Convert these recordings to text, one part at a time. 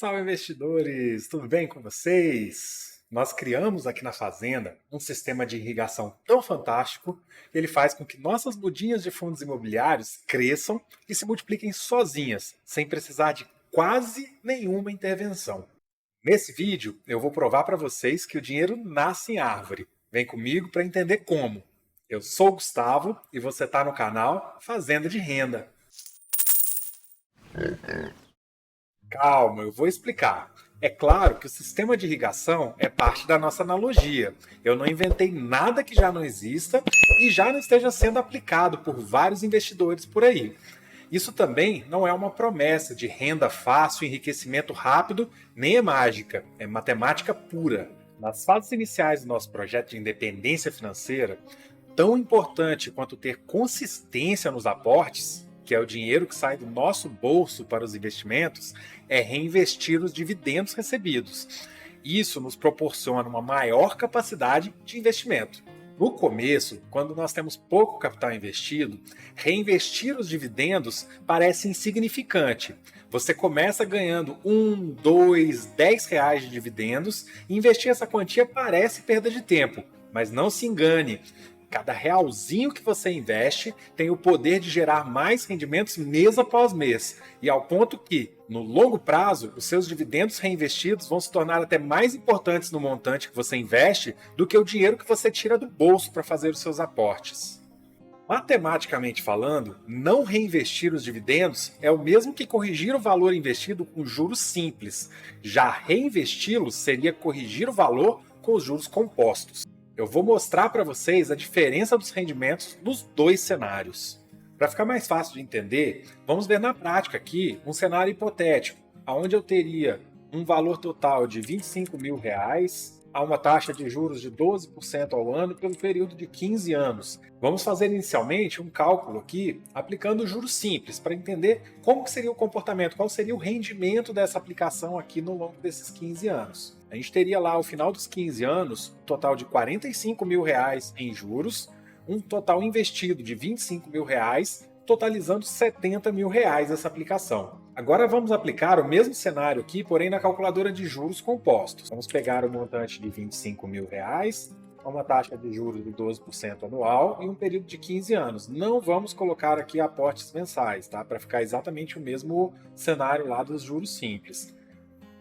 Salve, investidores! Tudo bem com vocês? Nós criamos aqui na Fazenda um sistema de irrigação tão fantástico que ele faz com que nossas mudinhas de fundos imobiliários cresçam e se multipliquem sozinhas, sem precisar de quase nenhuma intervenção. Nesse vídeo, eu vou provar para vocês que o dinheiro nasce em árvore. Vem comigo para entender como. Eu sou o Gustavo e você está no canal Fazenda de Renda. Calma, eu vou explicar. É claro que o sistema de irrigação é parte da nossa analogia. Eu não inventei nada que já não exista e já não esteja sendo aplicado por vários investidores por aí. Isso também não é uma promessa de renda fácil, enriquecimento rápido, nem é mágica, é matemática pura. Nas fases iniciais do nosso projeto de independência financeira, tão importante quanto ter consistência nos aportes, que é o dinheiro que sai do nosso bolso para os investimentos, é reinvestir os dividendos recebidos. Isso nos proporciona uma maior capacidade de investimento. No começo, quando nós temos pouco capital investido, reinvestir os dividendos parece insignificante. Você começa ganhando 1, 2, 10 reais de dividendos e investir essa quantia parece perda de tempo. Mas não se engane, cada realzinho que você investe tem o poder de gerar mais rendimentos mês após mês, e ao ponto que, no longo prazo, os seus dividendos reinvestidos vão se tornar até mais importantes no montante que você investe do que o dinheiro que você tira do bolso para fazer os seus aportes. Matematicamente falando, não reinvestir os dividendos é o mesmo que corrigir o valor investido com juros simples. Já reinvesti-los seria corrigir o valor com os juros compostos. Eu vou mostrar para vocês a diferença dos rendimentos nos dois cenários. Para ficar mais fácil de entender, vamos ver na prática aqui um cenário hipotético, onde eu teria um valor total de R$ 25.000 a uma taxa de juros de 12% ao ano pelo período de 15 anos. Vamos fazer inicialmente um cálculo aqui aplicando juros simples para entender como que seria o comportamento, qual seria o rendimento dessa aplicação aqui no longo desses 15 anos. A gente teria lá, ao final dos 15 anos, um total de R$ 45.000 em juros, um total investido de R$ 25.000, totalizando R$ 70.000 essa aplicação. Agora vamos aplicar o mesmo cenário aqui, porém na calculadora de juros compostos. Vamos pegar o montante de R$ 25.000, a uma taxa de juros de 12% anual e um período de 15 anos. Não vamos colocar aqui aportes mensais, tá? Para ficar exatamente o mesmo cenário lá dos juros simples.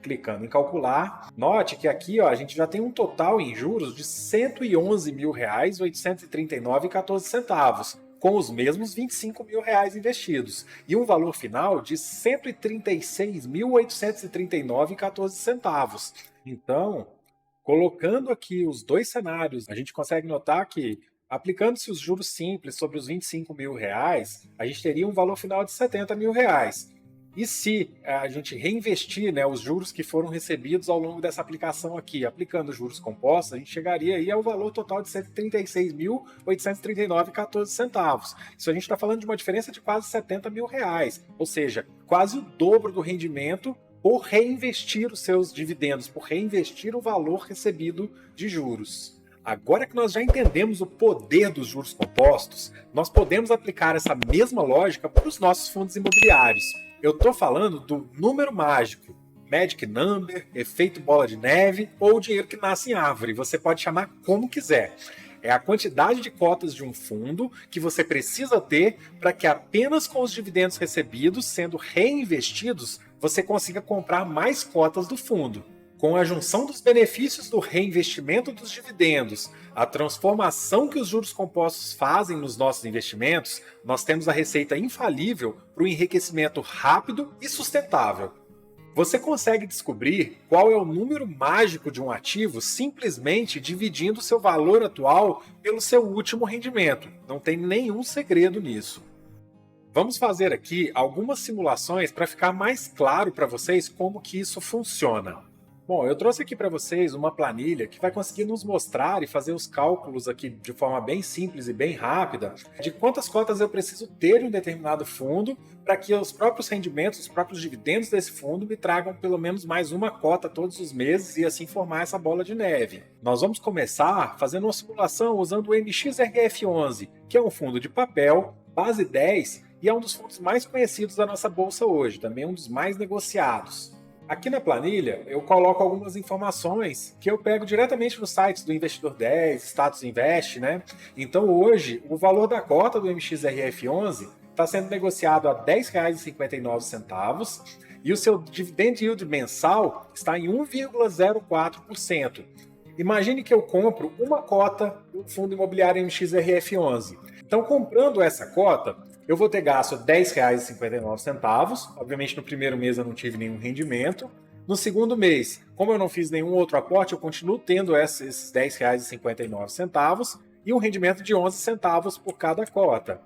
Clicando em calcular, note que aqui a gente já tem um total em juros de R$ 111.839,14, com os mesmos R$ 25.000 investidos, e um valor final de R$ 136.839,14. Então, colocando aqui os dois cenários, a gente consegue notar que, aplicando-se os juros simples sobre os R$ 25.000, a gente teria um valor final de R$ 70.000. E se a gente reinvestir, os juros que foram recebidos ao longo dessa aplicação aqui, aplicando os juros compostos, a gente chegaria aí ao valor total de R$ 136.839,14. Isso a gente está falando de uma diferença de quase R$ 70.000, ou seja, quase o dobro do rendimento por reinvestir os seus dividendos, por reinvestir o valor recebido de juros. Agora que nós já entendemos o poder dos juros compostos, nós podemos aplicar essa mesma lógica para os nossos fundos imobiliários. Eu estou falando do número mágico, Magic Number, efeito bola de neve ou dinheiro que nasce em árvore. Você pode chamar como quiser. É a quantidade de cotas de um fundo que você precisa ter para que apenas com os dividendos recebidos sendo reinvestidos, você consiga comprar mais cotas do fundo. Com a junção dos benefícios do reinvestimento dos dividendos, a transformação que os juros compostos fazem nos nossos investimentos, nós temos a receita infalível para o enriquecimento rápido e sustentável. Você consegue descobrir qual é o número mágico de um ativo simplesmente dividindo seu valor atual pelo seu último rendimento. Não tem nenhum segredo nisso. Vamos fazer aqui algumas simulações para ficar mais claro para vocês como que isso funciona. Bom, eu trouxe aqui para vocês uma planilha que vai conseguir nos mostrar e fazer os cálculos aqui de forma bem simples e bem rápida de quantas cotas eu preciso ter em um determinado fundo para que os próprios rendimentos, os próprios dividendos desse fundo me tragam pelo menos mais uma cota todos os meses e assim formar essa bola de neve. Nós vamos começar fazendo uma simulação usando o MXRF11, que é um fundo de papel, base 10, e é um dos fundos mais conhecidos da nossa bolsa hoje, também um dos mais negociados. Aqui na planilha, eu coloco algumas informações que eu pego diretamente nos sites do Investidor 10, Status Invest, né? Então hoje, o valor da cota do MXRF11 está sendo negociado a R$ 10,59 e o seu dividend yield mensal está em 1,04%. Imagine que eu compro uma cota do fundo imobiliário MXRF11. Então, comprando essa cota, eu vou ter gasto R$ 10,59. Obviamente, no primeiro mês eu não tive nenhum rendimento. No segundo mês, como eu não fiz nenhum outro aporte, eu continuo tendo esses R$ 10,59 e um rendimento de 11 centavos por cada cota.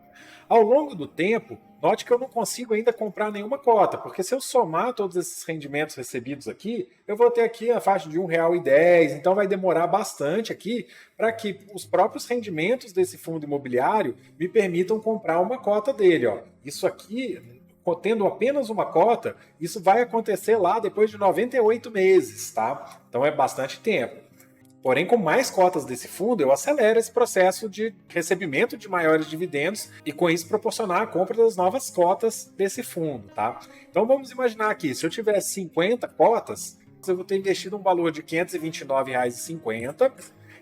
Ao longo do tempo, note que eu não consigo ainda comprar nenhuma cota, porque se eu somar todos esses rendimentos recebidos aqui, eu vou ter aqui a faixa de R$ 1,10, então vai demorar bastante aqui para que os próprios rendimentos desse fundo imobiliário me permitam comprar uma cota dele. Ó. Isso aqui, tendo apenas uma cota, isso vai acontecer lá depois de 98 meses, tá? Então é bastante tempo. Porém, com mais cotas desse fundo, eu acelero esse processo de recebimento de maiores dividendos e, com isso, proporcionar a compra das novas cotas desse fundo, tá? Então, vamos imaginar aqui, se eu tiver 50 cotas, eu vou ter investido um valor de R$ 529,50.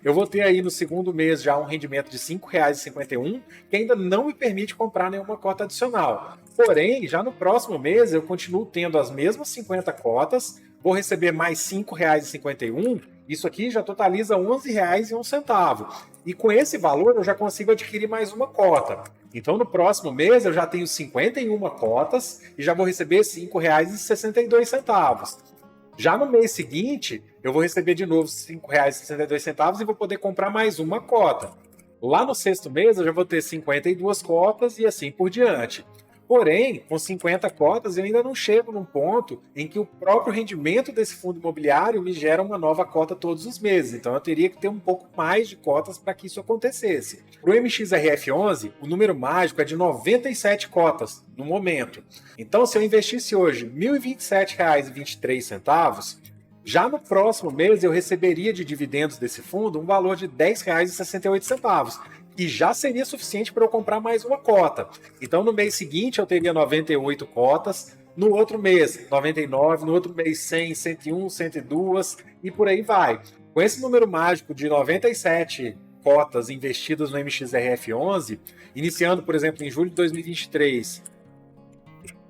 Eu vou ter aí no segundo mês já um rendimento de R$ 5,51, que ainda não me permite comprar nenhuma cota adicional. Porém, já no próximo mês, eu continuo tendo as mesmas 50 cotas, vou receber mais R$ 5,51. Isso aqui já totaliza R$ 11,01. E com esse valor eu já consigo adquirir mais uma cota. Então no próximo mês eu já tenho 51 cotas e já vou receber R$ 5,62. Já no mês seguinte, eu vou receber de novo R$ 5,62 e vou poder comprar mais uma cota. Lá no sexto mês eu já vou ter 52 cotas e assim por diante. Porém, com 50 cotas, eu ainda não chego num ponto em que o próprio rendimento desse fundo imobiliário me gera uma nova cota todos os meses. Então, eu teria que ter um pouco mais de cotas para que isso acontecesse. Para o MXRF11, o número mágico é de 97 cotas no momento. Então, se eu investisse hoje R$ 1.027,23, já no próximo mês eu receberia de dividendos desse fundo um valor de R$ 10,68. E já seria suficiente para eu comprar mais uma cota. Então, no mês seguinte, eu teria 98 cotas, no outro mês, 99, no outro mês, 100, 101, 102 e por aí vai. Com esse número mágico de 97 cotas investidas no MXRF11, iniciando, por exemplo, em julho de 2023,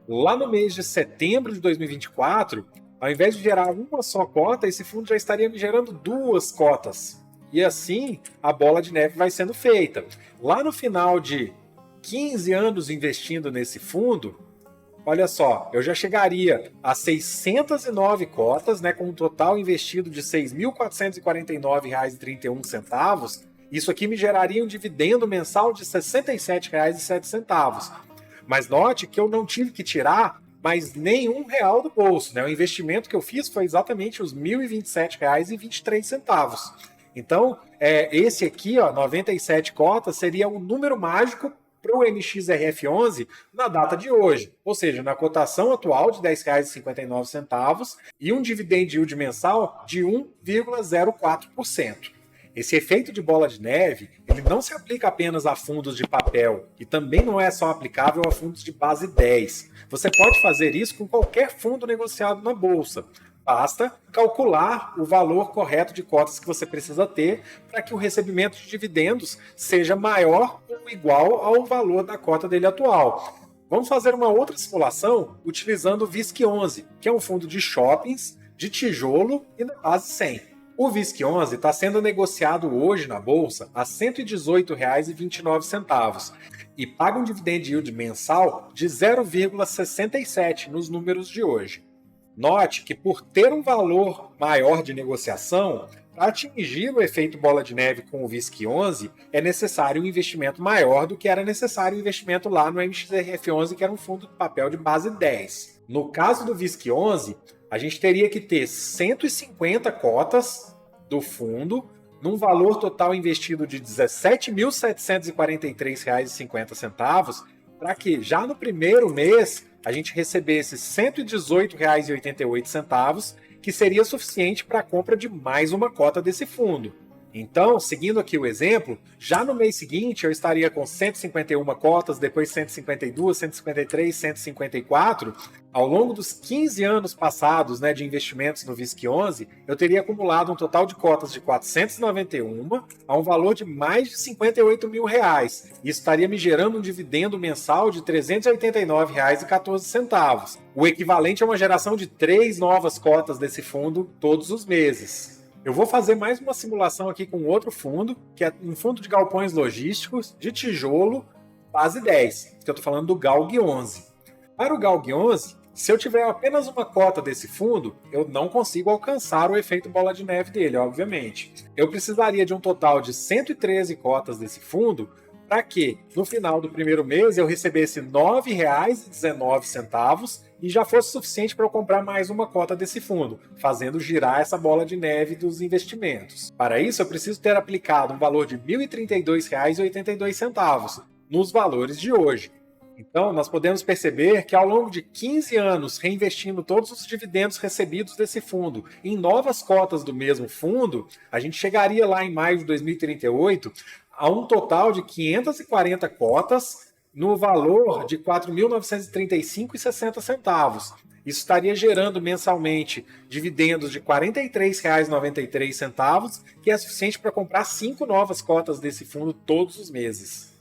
lá no mês de setembro de 2024, ao invés de gerar uma só cota, esse fundo já estaria me gerando duas cotas. E assim a bola de neve vai sendo feita. Lá no final de 15 anos investindo nesse fundo, olha só, eu já chegaria a 609 cotas, né, com um total investido de R$ 6.449,31. Isso aqui me geraria um dividendo mensal de R$ 67,07. Mas note que eu não tive que tirar mais nenhum real do bolso, né? O investimento que eu fiz foi exatamente os R$ 1.027,23. Então, esse aqui, ó, 97 cotas, seria o número mágico para o MXRF11 na data de hoje. Ou seja, na cotação atual de R$ 10,59 e um dividend yield mensal de 1,04%. Esse efeito de bola de neve, ele não se aplica apenas a fundos de papel e também não é só aplicável a fundos de base 10. Você pode fazer isso com qualquer fundo negociado na bolsa. Basta calcular o valor correto de cotas que você precisa ter para que o recebimento de dividendos seja maior ou igual ao valor da cota dele atual. Vamos fazer uma outra simulação utilizando o VISC11, que é um fundo de shoppings, de tijolo e na base 100. O VISC11 está sendo negociado hoje na bolsa a R$ 118,29 e paga um dividend yield mensal de 0,67 nos números de hoje. Note que por ter um valor maior de negociação, para atingir o efeito bola de neve com o VISC11, é necessário um investimento maior do que era necessário o investimento lá no MXRF11, que era um fundo de papel de base 10. No caso do VISC11, a gente teria que ter 150 cotas do fundo, num valor total investido de R$ 17.743,50, para que já no primeiro mês a gente recebesse R$ 118,88, que seria suficiente para a compra de mais uma cota desse fundo. Então, seguindo aqui o exemplo, já no mês seguinte eu estaria com 151 cotas, depois 152, 153, 154. Ao longo dos 15 anos passados, né, de investimentos no VISC11, eu teria acumulado um total de cotas de 491 a um valor de mais de 58 mil reais. Isso estaria me gerando um dividendo mensal de R$ 389,14, o equivalente a uma geração de 3 novas cotas desse fundo todos os meses. Eu vou fazer mais uma simulação aqui com outro fundo, que é um fundo de galpões logísticos de tijolo, fase 10, que eu estou falando do GALG 11. Para o GALG 11, se eu tiver apenas uma cota desse fundo, eu não consigo alcançar o efeito bola de neve dele, obviamente. Eu precisaria de um total de 113 cotas desse fundo para que, no final do primeiro mês, eu recebesse R$ 9,19 e já fosse suficiente para eu comprar mais uma cota desse fundo, fazendo girar essa bola de neve dos investimentos. Para isso, eu preciso ter aplicado um valor de R$ 1.032,82 nos valores de hoje. Então, nós podemos perceber que ao longo de 15 anos, reinvestindo todos os dividendos recebidos desse fundo em novas cotas do mesmo fundo, a gente chegaria lá em maio de 2038 a um total de 540 cotas no valor de R$ 4.935,60. Isso estaria gerando mensalmente dividendos de R$ 43,93, que é suficiente para comprar 5 novas cotas desse fundo todos os meses.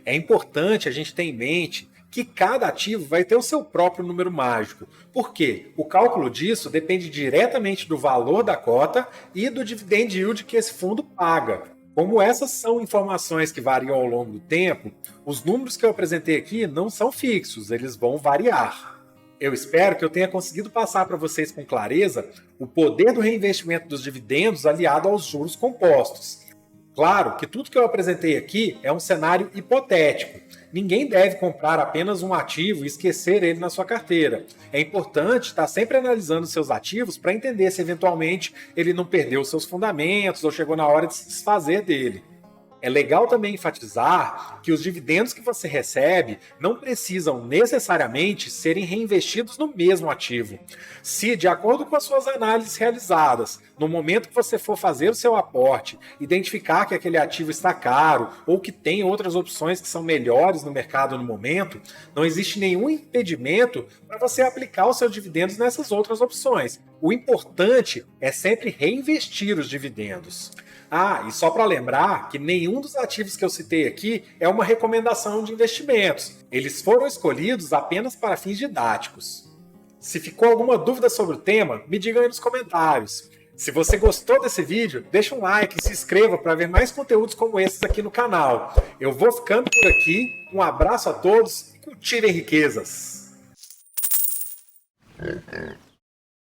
É importante a gente ter em mente que cada ativo vai ter o seu próprio número mágico. Por quê? O cálculo disso depende diretamente do valor da cota e do dividend yield que esse fundo paga. Como essas são informações que variam ao longo do tempo, os números que eu apresentei aqui não são fixos, eles vão variar. Eu espero que eu tenha conseguido passar para vocês com clareza o poder do reinvestimento dos dividendos aliado aos juros compostos. Claro que tudo que eu apresentei aqui é um cenário hipotético. Ninguém deve comprar apenas um ativo e esquecer ele na sua carteira. É importante estar sempre analisando seus ativos para entender se eventualmente ele não perdeu seus fundamentos ou chegou na hora de se desfazer dele. É legal também enfatizar que os dividendos que você recebe não precisam necessariamente serem reinvestidos no mesmo ativo. Se, de acordo com as suas análises realizadas, no momento que você for fazer o seu aporte, identificar que aquele ativo está caro ou que tem outras opções que são melhores no mercado no momento, não existe nenhum impedimento para você aplicar os seus dividendos nessas outras opções. O importante é sempre reinvestir os dividendos. Ah, e só para lembrar que nenhum dos ativos que eu citei aqui é uma recomendação de investimentos. Eles foram escolhidos apenas para fins didáticos. Se ficou alguma dúvida sobre o tema, me diga aí nos comentários. Se você gostou desse vídeo, deixa um like e se inscreva para ver mais conteúdos como esses aqui no canal. Eu vou ficando por aqui, um abraço a todos e cultivem riquezas!